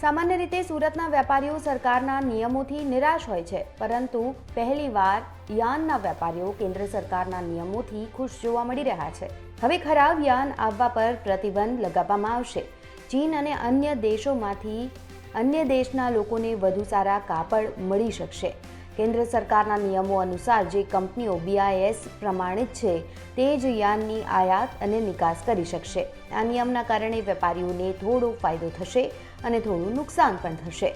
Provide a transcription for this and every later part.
સામાન્ય રીતે સુરતના વેપારીઓ સરકારના નિયમોથી નિરાશ હોય છે, પરંતુ પહેલીવાર યાનના વેપારીઓ કેન્દ્ર સરકારના નિયમોથી ખુશ જોવા મળી રહ્યા છે। હવે ખરાબ યાન આવવા પર પ્રતિબંધ લગાવવામાં આવશે। ચીન અને અન્ય દેશોમાંથી અન્ય દેશના લોકોને વધુ સારા કાપડ મળી શકશે। કેન્દ્ર સરકારના નિયમો અનુસાર જે કંપનીઓ BIS પ્રમાણિત છે તે જ યાનની આયાત અને નિકાસ કરી શકશે। આ નિયમના કારણે વેપારીઓને થોડો ફાયદો થશે અને થોડું નુકસાન પણ થશે।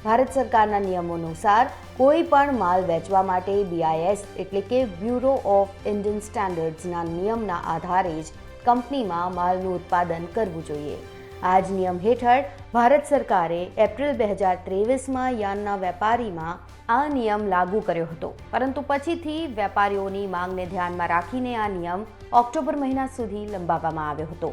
ભારત સરકારના નિયમો અનુસાર કોઈ પણ માલ વેચવા માટે BIS એટલે કે બ્યુરો ઓફ ઇન્ડિયન સ્ટેન્ડર્ડ્સના નિયમના આધારે જ કંપનીમાં માલનું ઉત્પાદન કરવું જોઈએ। આ જ નિયમ હેઠળ ભારત સરકારે એપ્રિલ 2023માં યાનના વેપારીમાં આ નિયમ લાગુ કર્યો હતો, પરંતુ પછીથી વેપારીઓની માંગને ધ્યાનમાં રાખીને આ નિયમ ઓક્ટોબર મહિના સુધી લંબાવવામાં આવ્યો હતો।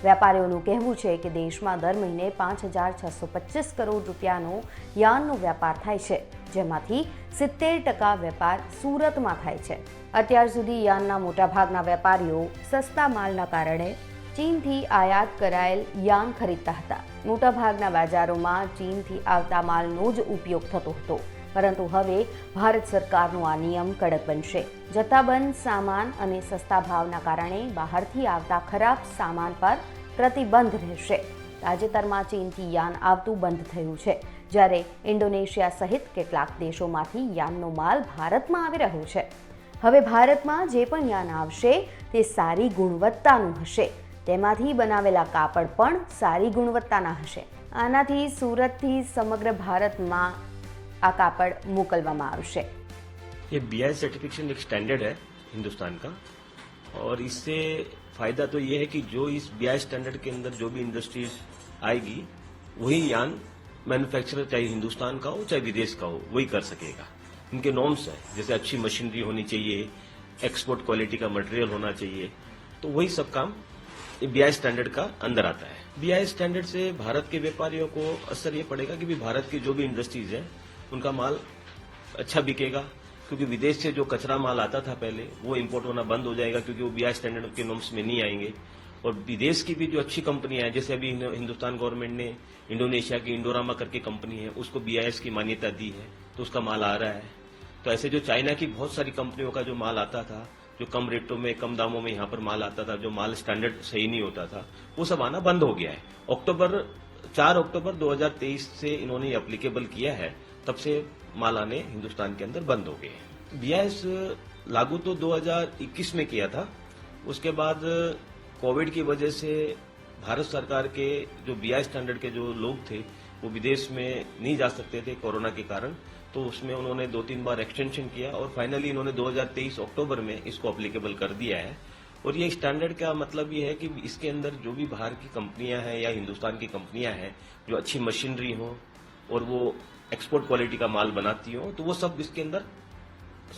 વેપારીઓનું કહેવું છે કે દેશમાં દર મહિને 5,625 કરોડ રૂપિયાનો યાનનો વેપાર થાય છે, જેમાંથી 70% વેપાર સુરતમાં થાય છે। અત્યાર સુધી યાનના મોટાભાગના વેપારીઓ સસ્તા માલના કારણે ચીનથી આયાત કરાયેલ યાન ખરીદતા હતા। મોટાભાગના બજારોમાં ચીનથી આવતા માલનો જ ઉપયોગ થતો હતો, પરંતુ હવે ભારત સરકારનો આ નિયમ કડક બનશે। જથ્થાબંધ સામાન અને સસ્તા ભાવના કારણે બહારથી આવતા ખરાબ સામાન પર પ્રતિબંધ રહેશે। તાજેતરમાં ચીનથી યાન આવતું બંધ થયું છે, જ્યારે ઇન્ડોનેશિયા સહિત કેટલાક દેશોમાંથી યાનનો માલ ભારતમાં આવી રહ્યો છે। હવે ભારતમાં જે પણ યાન આવશે તે સારી ગુણવત્તાનું હશે, તેમાંથી બનાવેલા કાપડ પણ સારી ગુણવત્તાના હશે। આનાથી સુરતથી સમગ્ર ભારતમાં આ કાપડ મોકલવામાં આવશે। ये BIS सर्टिफिकेशन एक स्टैंडर्ड है हिंदुस्तान का, और इससे फायदा तो ये है कि जो इस BIS स्टैंडर्ड के अंदर जो भी इंडस्ट्रीज आएगी वही यान मैन्युफैक्चरर चाहे हिंदुस्तान का हो चाहे विदेश का हो वही कर सकेगा। इनके नॉर्म्स है, जैसे अच्छी मशीनरी होनी चाहिए, एक्सपोर्ट क्वालिटी का मटेरियल होना चाहिए, तो वही सब काम BIS स्टैंडर्ड का अंदर आता है। BIS स्टैंडर्ड से भारत के व्यापारियों को असर ये पड़ेगा कि भी भारत की जो भी इंडस्ट्रीज है उनका माल अच्छा बिकेगा, क्योंकि विदेश से जो कचरा माल आता था पहले वो इंपोर्ट होना बंद हो जाएगा, क्योंकि वो BIS स्टैंडर्ड के नॉर्म्स में नहीं आएंगे। और विदेश की भी जो अच्छी कंपनियां हैं, जैसे अभी हिंदुस्तान गवर्नमेंट ने इंडोनेशिया की इंडोरामा करके कंपनी है उसको BIS की मान्यता दी है, तो उसका माल आ रहा है। तो ऐसे जो चाइना की बहुत सारी कंपनियों का जो माल आता था, जो कम रेटों में कम दामों में यहाँ पर माल आता था, जो माल स्टैंडर्ड सही नहीं होता था, वो सब आना बंद हो गया है। 4 अक्टूबर 2023 से इन्होंने एप्लीकेबल किया है, तब से माल आने हिंदुस्तान के अंदर बंद हो गए हैं। BIS लागू तो 2021 में किया था, उसके बाद कोविड की वजह से भारत सरकार के जो BIS स्टैंडर्ड के जो लोग थे वो विदेश में नहीं जा सकते थे कोरोना के कारण, तो उसमें उन्होंने 2-3 बार एक्सटेंशन किया और फाइनली इन्होंने 2023 अक्टूबर में इसको अप्लीकेबल कर दिया है। और ये स्टैंडर्ड का मतलब ये है कि इसके अंदर जो भी बाहर की कंपनियां हैं या हिंदुस्तान की कंपनियां हैं जो अच्छी मशीनरी हो और वो एक्सपोर्ट क्वालिटी का माल बनाती हो, तो वो सब इसके अंदर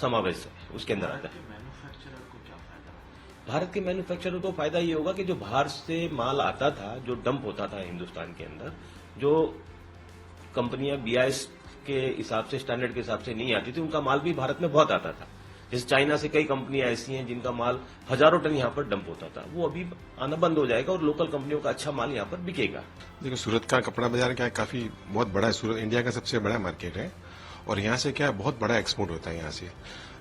समावेश है, उसके अंदर आता है। भारत के मैन्युफैक्चरर को फायदा ये होगा कि जो बाहर से माल आता था, जो डंप होता था हिंदुस्तान के अंदर, जो कंपनियां BIS के हिसाब से स्टैंडर्ड के हिसाब से नहीं आती थी, उनका माल भी भारत में बहुत आता था। जैसे चाइना से कई कंपनियां ऐसी हैं जिनका माल हजारों टन यहाँ पर डंप होता था, वो अभी आना बंद हो जाएगा और लोकल कंपनियों का अच्छा माल यहाँ पर बिकेगा। देखो, सूरत का कपड़ा बाजार क्या है, काफी बहुत बड़ा है। सूरत इंडिया का सबसे बड़ा मार्केट है और यहाँ से क्या है बहुत बड़ा एक्सपोर्ट होता है यहाँ से।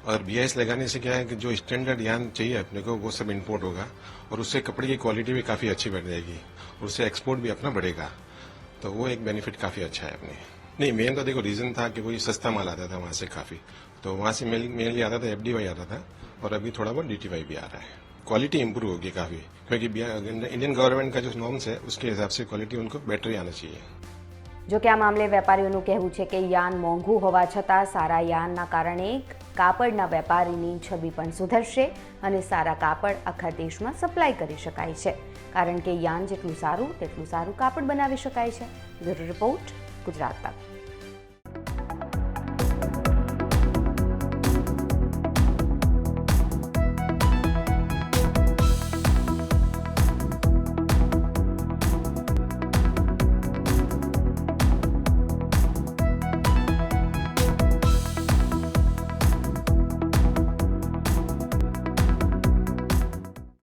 और BIS लगाने से क्या है कि जो स्टैंडर्ड यान चाहिए अपने को वो सब इंपोर्ट होगा और उससे कपड़े की क्वालिटी भी काफी अच्छी बढ़ जाएगी और उससे एक्सपोर्ट भी अपना बढ़ेगा, तो वो एक बेनिफिट काफी अच्छा है अपने। नहीं, मेन तो देखो रीजन था कि वही सस्ता माल आता था वहां से काफी, तो वहां से मेनली आता था FDY आता था और अभी थोड़ा बहुत DTY भी आ रहा है। क्वालिटी इंप्रूव होगी काफी, क्योंकि इंडियन गवर्नमेंट का जो नॉर्म्स है उसके हिसाब से क्वालिटी उनको बेटर ही आना चाहिए। જો કે આ મામલે વેપારીઓનું કહેવું છે કે યાન મોંઘું હોવા છતાં સારા યાનના કારણે કાપડના વેપારીની છબી પણ સુધરશે અને સારા કાપડ આખા દેશમાં સપ્લાય કરી શકાય છે, કારણ કે યાન જેટલું સારું તેટલું સારું કાપડ બનાવી શકાય છે। બ્યુરો રિપોર્ટ, ગુજરાત તક।